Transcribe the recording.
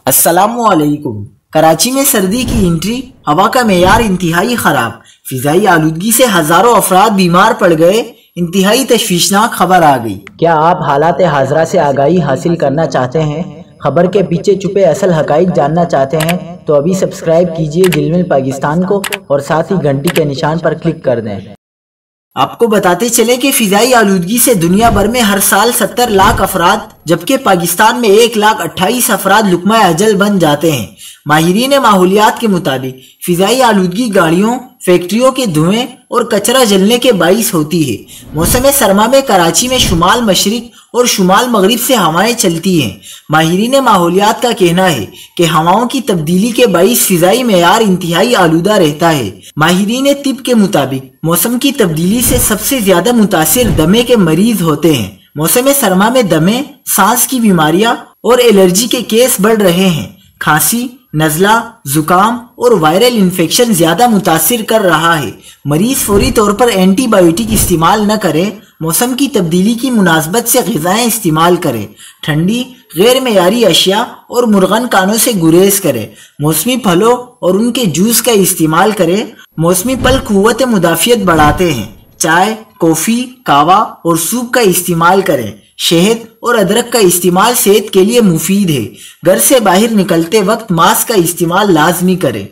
السلام علیکم۔ کراچی میں سردی کی انٹری، ہوا کا معیار انتہائی خراب، فضائی آلودگی سے ہزاروں افراد بیمار پڑ گئے، انتہائی تشویشناک خبر آ گئی۔ کیا آپ حالات حاضرہ سے آگاہی حاصل کرنا چاہتے ہیں؟ خبر کے پیچھے چھپے اصل حقائق جاننا چاہتے ہیں تو ابھی سبسکرائب کیجئے جل مل پاکستان کو اور ساتھ ہی گھنٹی کے نشان پر کلک کر دیں۔ آپ کو بتاتے چلے کہ فضائی آلودگی سے دنیا بھر میں ہر سال 70 لاکھ افراد جبکہ پاکستان میں 1,28,000 افراد لقمہ اجل بن جاتے ہیں۔ ماہرین ماحولیات کے مطابق فضائی آلودگی گاڑیوں، فیکٹریوں کے دھوئیں اور کچرا جلنے کے باعث ہوتی ہے۔ موسم سرما میں کراچی میں شمال مشرق اور شمال مغرب سے ہوائیں چلتی ہیں۔ ماہرین ماحولیات کا کہنا ہے کہ ہواؤں کی تبدیلی کے باعث فضائی معیار انتہائی آلودہ رہتا ہے۔ ماہرین طب کے مطابق موسم کی تبدیلی سے سب سے زیادہ متاثر دمے کے مریض ہوتے ہیں۔ موسم سرما میں دمے، سانس کی بیماریاں اور الرجی کے کیس بڑھ رہے ہیں۔ کھانسی، نزلہ، زکام اور وائرل انفیکشن زیادہ متاثر کر رہا ہے۔ مریض فوری طور پر اینٹی بائیوٹک استعمال نہ کریں۔ موسم کی تبدیلی کی مناسبت سے غذائیں استعمال کریں۔ ٹھنڈی، غیر معیاری اشیاء اور مرغن کانوں سے گریز کریں۔ موسمی پھلوں اور ان کے جوس کا استعمال کریں۔ موسمی پھل قوت مدافعت بڑھاتے ہیں۔ چائے، کافی، قہوہ اور سوپ کا استعمال کریں۔ شہد اور ادرک کا استعمال صحت کے لیے مفید ہے۔ گھر سے باہر نکلتے وقت ماسک کا استعمال لازمی کریں۔